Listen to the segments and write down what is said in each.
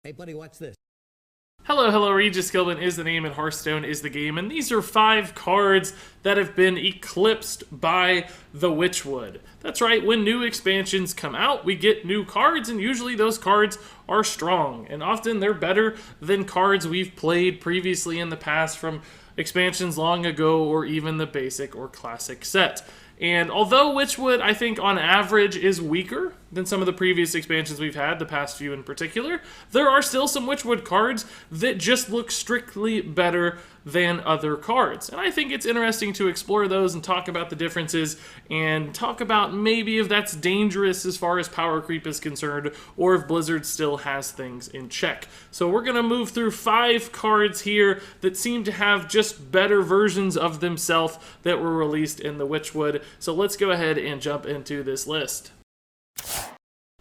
Hey, buddy, watch this. Hello, Regis Gilman is the name and Hearthstone is the game, and these are 5 cards that have been eclipsed by the Witchwood. That's right, when new expansions come out, we get new cards, and usually those cards are strong, and often they're better than cards we've played previously in the past from expansions long ago or even the basic or classic set. And although Witchwood, I think, on average is weaker than some of the previous expansions we've had, the past few in particular, there are still some Witchwood cards that just look strictly better than other cards. And I think it's interesting to explore those and talk about the differences and talk about maybe if that's dangerous as far as power creep is concerned or if Blizzard still has things in check. So we're going to move through 5 cards here that seem to have just better versions of themselves that were released in the Witchwood. So let's go ahead and jump into this list.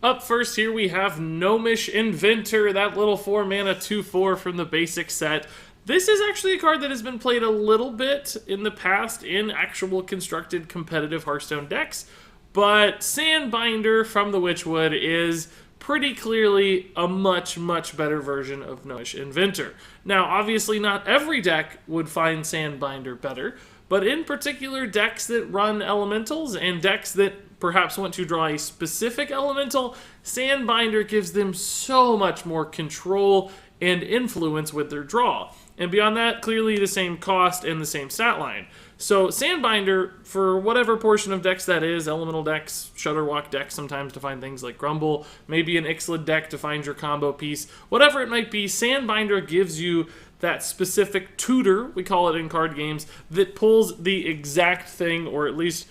Up first here we have Gnomish Inventor, that little 4-mana 2/4 from the basic set. This is actually a card that has been played a little bit in the past in actual constructed competitive Hearthstone decks, but Sandbinder from the Witchwood is pretty clearly a much better version of Gnomish Inventor. Now, obviously not every deck would find Sandbinder better, but in particular decks that run elementals and decks that perhaps want to draw a specific elemental, Sandbinder gives them so much more control and influence with their draw. And beyond that, clearly the same cost and the same stat line. So Sandbinder, for whatever portion of decks that is, elemental decks, Shudderwock decks sometimes to find things like Grumble, maybe an Eclipsed deck to find your combo piece, whatever it might be, Sandbinder gives you that specific tutor, we call it in card games, that pulls the exact thing, or at least,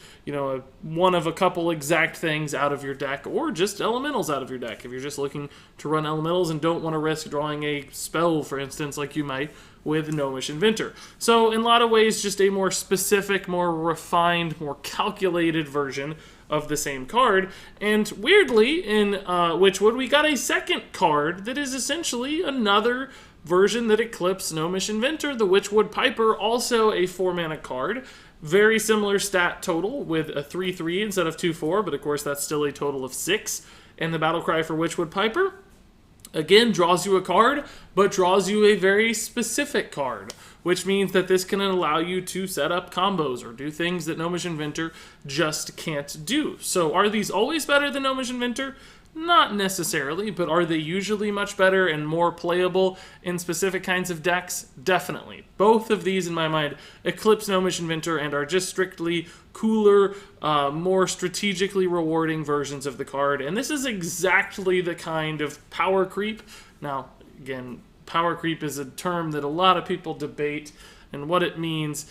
one of a couple exact things out of your deck, or just elementals out of your deck. If you're just looking to run elementals and don't want to risk drawing a spell, for instance, like you might with Gnomish Inventor. So in a lot of ways, just a more specific, more refined, more calculated version of the same card. And weirdly, in Witchwood, we got a second card that is essentially another version that eclipsed Gnomish Inventor, the Witchwood Piper, also a 4-mana card. Very similar stat total with a 3/3 instead of 2/4, but of course that's still a total of 6. And the battle cry for Witchwood Piper, again, draws you a card, but draws you a very specific card, which means that this can allow you to set up combos or do things that Gnomish Inventor just can't do. So are these always better than Gnomish Inventor? Not necessarily, but are they usually much better and more playable in specific kinds of decks? Definitely. Both of these, in my mind, eclipse Gnomish Inventor and are just strictly cooler, more strategically rewarding versions of the card. And this is exactly the kind of power creep. Now, again, power creep is a term that a lot of people debate and what it means.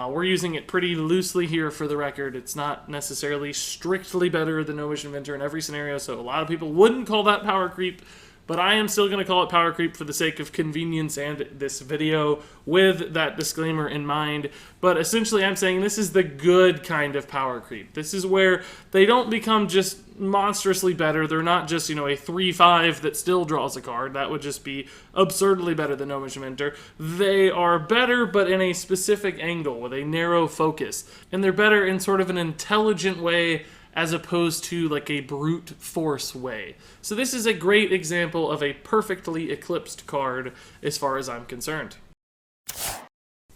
We're using it pretty loosely here for the record. It's not necessarily strictly better than Gnomish Inventor in every scenario, so a lot of people wouldn't call that power creep, but I am still going to call it power creep for the sake of convenience and this video with that disclaimer in mind. But essentially I'm saying this is the good kind of power creep. This is where they don't become just monstrously better. They're not just, a 3/5 that still draws a card. That would just be absurdly better than Gnomish Inventor. They are better, but in a specific angle with a narrow focus. And they're better in sort of an intelligent way as opposed to like a brute force way. So this is a great example of a perfectly eclipsed card as far as I'm concerned.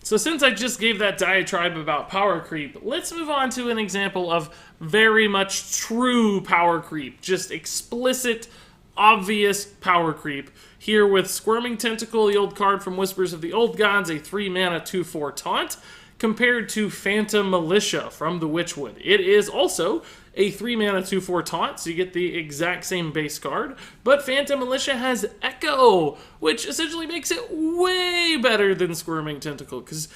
So since I just gave that diatribe about power creep, let's move on to an example of very much true power creep. Just explicit, obvious power creep. Here with Squirming Tentacle, the old card from Whispers of the Old Gods, a 3-mana 2/4 taunt, compared to Phantom Militia from the Witchwood. It is also a 3-mana 2/4 taunt, so you get the exact same base card, but Phantom Militia has Echo, which essentially makes it way better than Squirming Tentacle, because,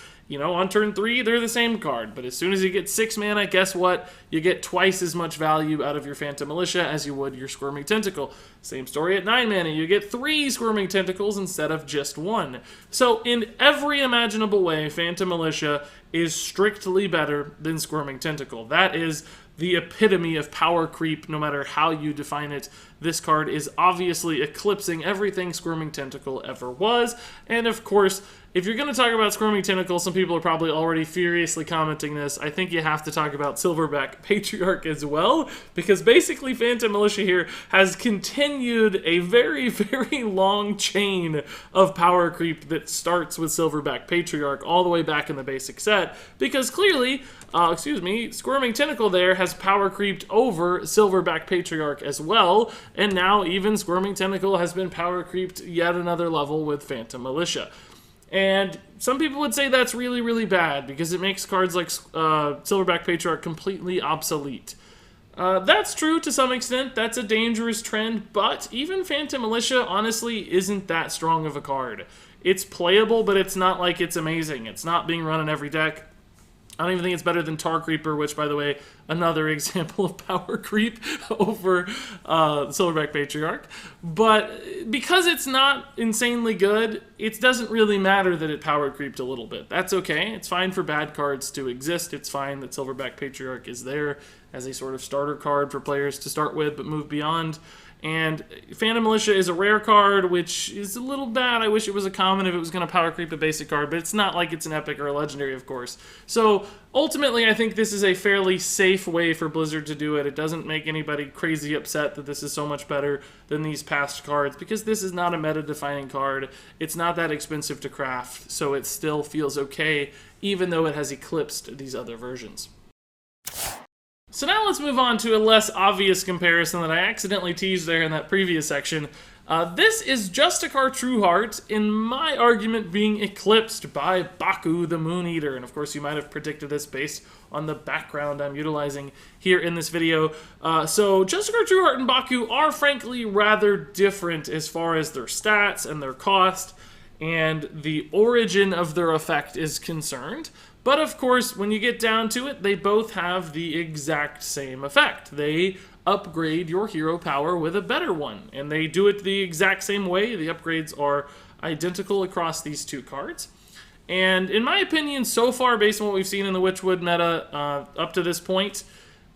on turn 3, they're the same card, but as soon as you get 6 mana, guess what? You get twice as much value out of your Phantom Militia as you would your Squirming Tentacle. Same story at 9 mana, you get 3 Squirming Tentacles instead of just 1. So in every imaginable way, Phantom Militia is strictly better than Squirming Tentacle. That is the epitome of power creep, no matter how you define it. This card is obviously eclipsing everything Squirming Tentacle ever was, and of course, if you're going to talk about Squirming Tentacle, some people are probably already furiously commenting this. I think you have to talk about Silverback Patriarch as well, because basically Phantom Militia here has continued a very, very long chain of power creep that starts with Silverback Patriarch all the way back in the basic set, because clearly, Squirming Tentacle there has power creeped over Silverback Patriarch as well, and now even Squirming Tentacle has been power creeped yet another level with Phantom Militia. And some people would say that's really, really bad because it makes cards like Silverback Patriarch completely obsolete. That's true to some extent. That's a dangerous trend, but even Phantom Militia, honestly, isn't that strong of a card. It's playable, but it's not like it's amazing. It's not being run in every deck. I don't even think it's better than Tar Creeper, which, by the way, another example of power creep over Silverback Patriarch. But because it's not insanely good, it doesn't really matter that it power creeped a little bit. That's okay. It's fine for bad cards to exist. It's fine that Silverback Patriarch is there as a sort of starter card for players to start with but move beyond. And Phantom Militia is a rare card, which is a little bad. I wish it was a common if it was going to power creep a basic card, but it's not like it's an epic or a legendary, of course. So ultimately, I think this is a fairly safe way for Blizzard to do it. It doesn't make anybody crazy upset that this is so much better than these past cards, because this is not a meta-defining card. It's not that expensive to craft, so it still feels okay, even though it has eclipsed these other versions. So now let's move on to a less obvious comparison that I accidentally teased there in that previous section. This is Justicar Trueheart, in my argument being eclipsed by Baku the Moon Eater. And of course you might have predicted this based on the background I'm utilizing here in this video. So Justicar Trueheart and Baku are frankly rather different as far as their stats and their cost and the origin of their effect is concerned. But of course, when you get down to it, they both have the exact same effect. They upgrade your hero power with a better one, and they do it the exact same way. The upgrades are identical across these two cards. And in my opinion, so far, based on what we've seen in the Witchwood meta up to this point,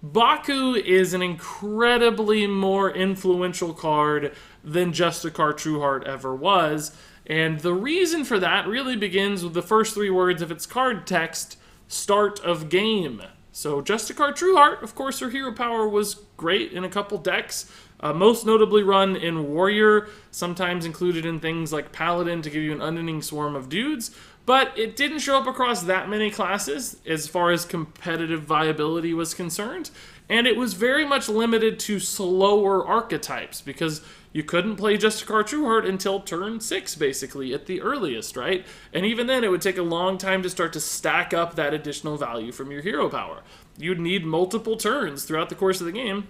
Baku is an incredibly more influential card than Justicar Trueheart ever was. And the reason for that really begins with the first three words of its card text, start of game. So Justicar Trueheart, of course, her hero power was great in a couple decks, most notably run in Warrior, sometimes included in things like Paladin to give you an unending swarm of dudes, but it didn't show up across that many classes as far as competitive viability was concerned, and it was very much limited to slower archetypes, because you couldn't play Justicar Trueheart until turn 6, basically, at the earliest, right? And even then, it would take a long time to start to stack up that additional value from your hero power. You'd need multiple turns throughout the course of the game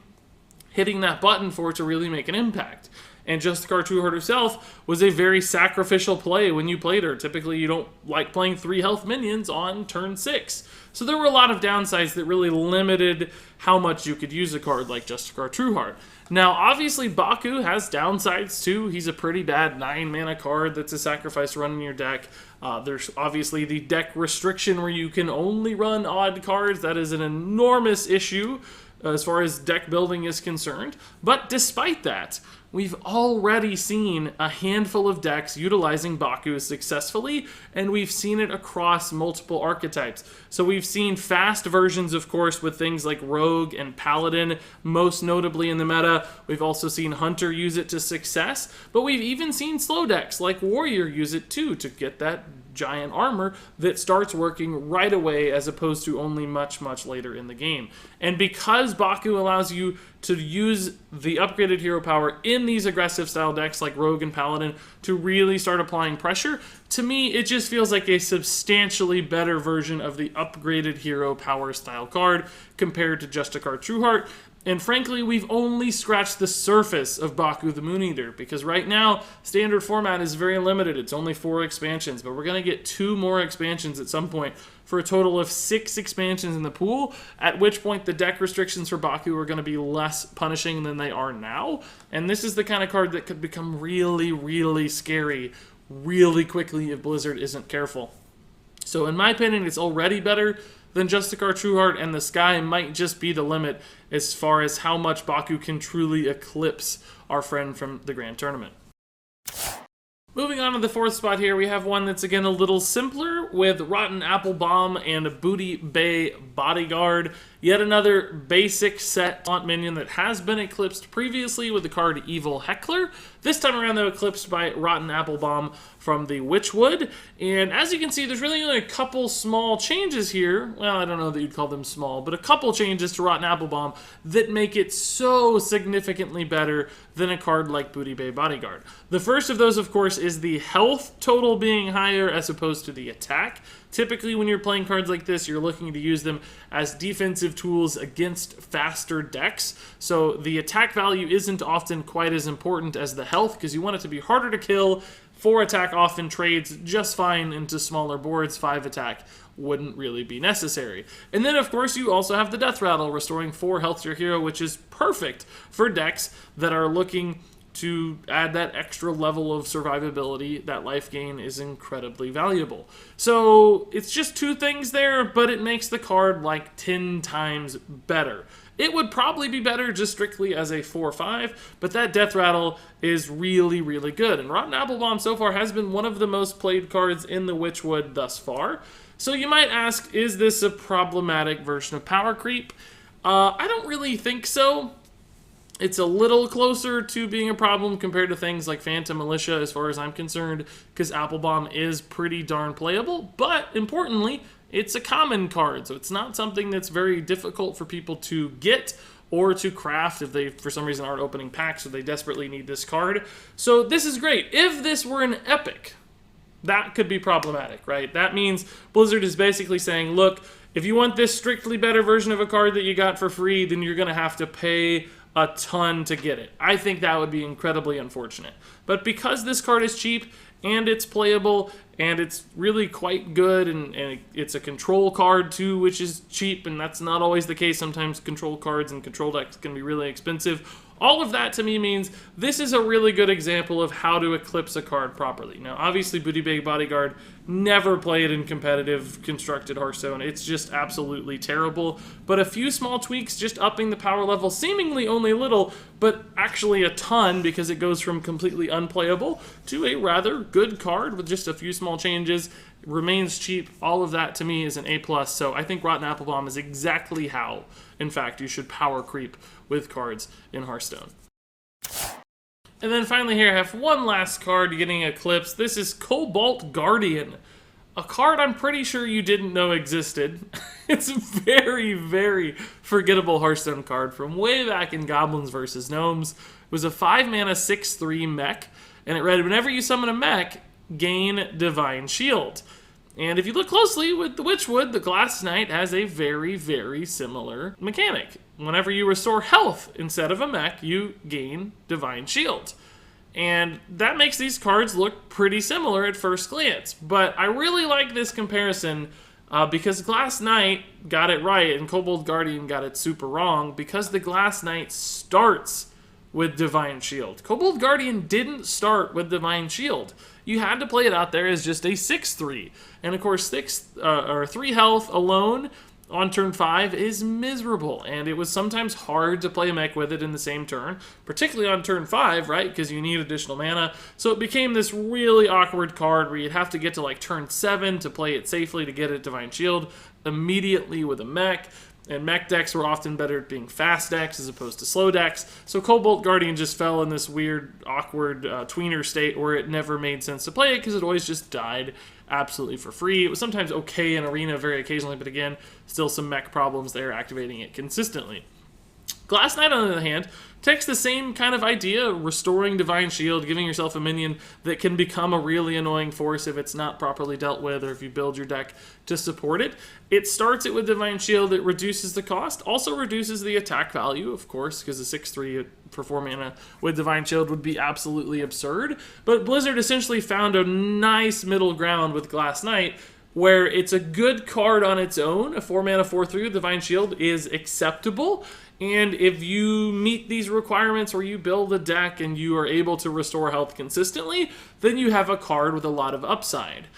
hitting that button for it to really make an impact. And Justicar Trueheart herself was a very sacrificial play when you played her. Typically, you don't like playing 3 health minions on turn 6. So there were a lot of downsides that really limited how much you could use a card like Justicar Trueheart. Now, obviously, Baku has downsides too. He's a pretty bad 9-mana card that's a sacrifice run in your deck. There's obviously the deck restriction where you can only run odd cards. That is an enormous issue as far as deck building is concerned. But despite that, we've already seen a handful of decks utilizing Baku successfully, and we've seen it across multiple archetypes. So we've seen fast versions, of course, with things like Rogue and Paladin, most notably in the meta. We've also seen Hunter use it to success, but we've even seen slow decks like Warrior use it too to get that giant armor that starts working right away as opposed to only much, much later in the game. And because Baku allows you to use the upgraded hero power in these aggressive style decks like Rogue and Paladin to really start applying pressure, to me it just feels like a substantially better version of the upgraded hero power style card compared to Justicar Trueheart. And frankly, we've only scratched the surface of Baku the Moon Eater, because right now, standard format is very limited. It's only 4 expansions, but we're going to get 2 more expansions at some point for a total of 6 expansions in the pool, at which point the deck restrictions for Baku are going to be less punishing than they are now. And this is the kind of card that could become really, really scary really quickly if Blizzard isn't careful. So in my opinion, it's already better than Justicar Trueheart, and the sky might just be the limit as far as how much Baku can truly eclipse our friend from the Grand Tournament. Moving on to the fourth spot here, we have one that's again a little simpler with Rotten Apple Bomb and Booty Bay Bodyguard. Yet another basic set taunt minion that has been eclipsed previously with the card Evil Heckler. This time around, though, eclipsed by Rotten Apple Bomb from the Witchwood. And as you can see, there's really only a couple small changes here. Well, I don't know that you'd call them small, but a couple changes to Rotten Apple Bomb that make it so significantly better than a card like Booty Bay Bodyguard. The first of those, of course, is the health total being higher as opposed to the attack. Typically, when you're playing cards like this, you're looking to use them as defensive tools against faster decks. So the attack value isn't often quite as important as the health, because you want it to be harder to kill. 4 attack often trades just fine into smaller boards. 5 attack wouldn't really be necessary. And then, of course, you also have the Death Rattle, restoring 4 health to your hero, which is perfect for decks that are looking to add that extra level of survivability. That life gain is incredibly valuable. So it's just 2 things there, but it makes the card like 10 times better. It would probably be better just strictly as a 4/5, but that Death Rattle is really, really good. And Rotten Apple Bomb so far has been one of the most played cards in the Witchwood thus far. So you might ask, is this a problematic version of power creep? I don't really think so. It's a little closer to being a problem compared to things like Phantom Militia as far as I'm concerned, because Apple Bomb is pretty darn playable, but importantly, it's a common card, so it's not something that's very difficult for people to get or to craft if they, for some reason, aren't opening packs or they desperately need this card. So this is great. If this were an epic, that could be problematic, right? That means Blizzard is basically saying, look, if you want this strictly better version of a card that you got for free, then you're going to have to pay a ton to get it. I think that would be incredibly unfortunate. But because this card is cheap and it's playable and it's really quite good, and it's a control card too, which is cheap, and that's not always the case. Sometimes control cards and control decks can be really expensive. All of that to me means this is a really good example of how to eclipse a card properly. Now, obviously, Booty Bay Bodyguard never played in competitive constructed Hearthstone. It's just absolutely terrible. But a few small tweaks, just upping the power level, seemingly only a little, but actually a ton, because it goes from completely unplayable to a rather good card with just a few small changes. Remains cheap. All of that to me is an A+. So I think Rotten Apple Bomb is exactly how, in fact, you should power creep with cards in Hearthstone. And then finally here I have one last card getting eclipsed. This is Cobalt Guardian, a card I'm pretty sure you didn't know existed. It's a very, very forgettable Hearthstone card from way back in Goblins vs. Gnomes. It was a 5-mana 6/3 mech, and it read, whenever you summon a mech, gain Divine Shield. And if you look closely with the Witchwood, the Glass Knight has a very, very similar mechanic. Whenever you restore health instead of a mech, you gain Divine Shield. And that makes these cards look pretty similar at first glance. But I really like this comparison because Glass Knight got it right and Cobalt Guardian got it super wrong, because the Glass Knight starts with Divine Shield. Cobalt Guardian didn't start with Divine Shield. You had to play it out there as just a 6/3. And of course, 3 health alone on turn 5 is miserable, and it was sometimes hard to play a mech with it in the same turn, particularly on turn 5, right, because you need additional mana. So it became this really awkward card where you'd have to get to like turn 7 to play it safely to get it Divine Shield immediately with a mech. And mech decks were often better at being fast decks as opposed to slow decks. So Cobalt Guardian just fell in this weird, awkward tweener state where it never made sense to play it because it always just died absolutely for free. It was sometimes okay in Arena very occasionally, but again, still some mech problems there activating it consistently. Glass Knight, on the other hand, takes the same kind of idea, restoring Divine Shield, giving yourself a minion that can become a really annoying force if it's not properly dealt with or if you build your deck to support it. It starts it with Divine Shield, it reduces the cost, also reduces the attack value, of course, because a 6/3 for 4 mana with Divine Shield would be absolutely absurd. But Blizzard essentially found a nice middle ground with Glass Knight, where it's a good card on its own. A 4 mana 4/3 with Divine Shield is acceptable. And if you meet these requirements where you build a deck and you are able to restore health consistently, then you have a card with a lot of upside.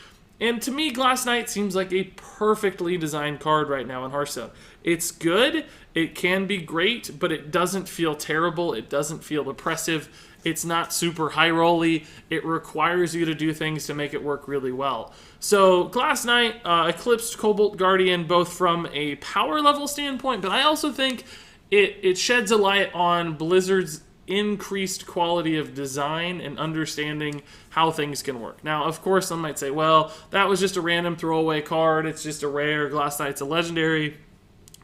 And to me, Glass Knight seems like a perfectly designed card right now in Hearthstone. It's good, it can be great, but it doesn't feel terrible, it doesn't feel oppressive, It's not super high rolly. It requires you to do things to make it work really well. So Glass Knight, Eclipsed, Cobalt Guardian, both from a power level standpoint, but I also think it sheds a light on Blizzard's increased quality of design and understanding how things can work. Now, of course, some might say, well, that was just a random throwaway card. It's just a rare. Glass Knight's a legendary.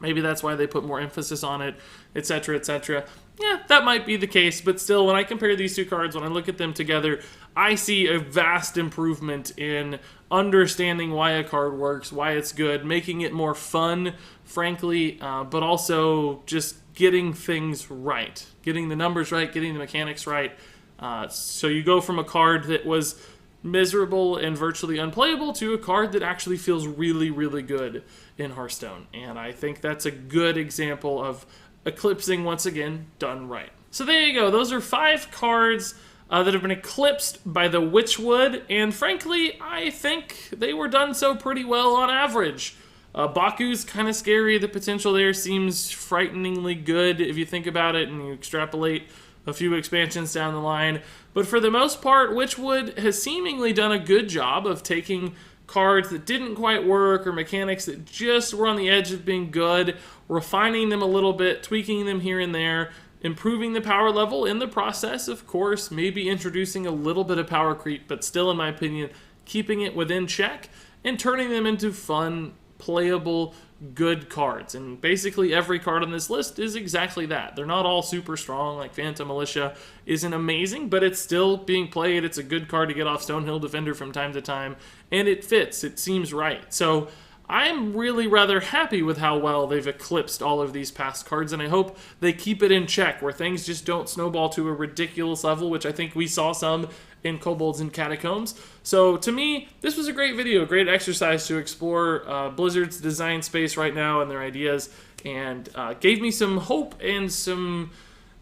Maybe that's why they put more emphasis on it, etc., etc. Yeah, that might be the case, but still, when I compare these two cards, when I look at them together, I see a vast improvement in understanding why a card works, why it's good, making it more fun, frankly, but also just getting things right, getting the numbers right, getting the mechanics right. So you go from a card that was miserable and virtually unplayable to a card that actually feels really, really good in Hearthstone. And I think that's a good example of eclipsing, once again, done right. So there you go. Those are 5 cards that have been eclipsed by the Witchwood, and frankly, I think they were done so pretty well on average. Baku's kind of scary. The potential there seems frighteningly good if you think about it and you extrapolate a few expansions down the line. But for the most part, Witchwood has seemingly done a good job of taking cards that didn't quite work or mechanics that just were on the edge of being good, refining them a little bit, tweaking them here and there, improving the power level in the process, of course, maybe introducing a little bit of power creep, but still, in my opinion, keeping it within check and turning them into fun, playable, good cards. And basically every card on this list is exactly that. They're not all super strong, like Phantom Militia isn't amazing, but it's still being played. It's a good card to get off Stonehill Defender from time to time, and it fits. It seems right. So I'm really rather happy with how well they've eclipsed all of these past cards, and I hope they keep it in check where things just don't snowball to a ridiculous level, which I think we saw some in Kobolds and Catacombs. So to me, this was a great video, a great exercise to explore Blizzard's design space right now and their ideas, and gave me some hope and some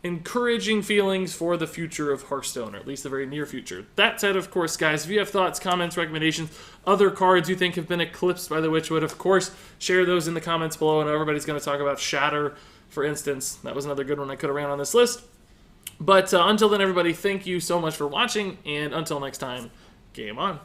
encouraging feelings for the future of Hearthstone, or at least the very near future. That said, of course, guys, if you have thoughts, comments, recommendations, other cards you think have been eclipsed by the Witchwood, of course, share those in the comments below. I know everybody's going to talk about Shatter, for instance. That was another good one I could have ran on this list. But until then, everybody, thank you so much for watching, and until next time, game on.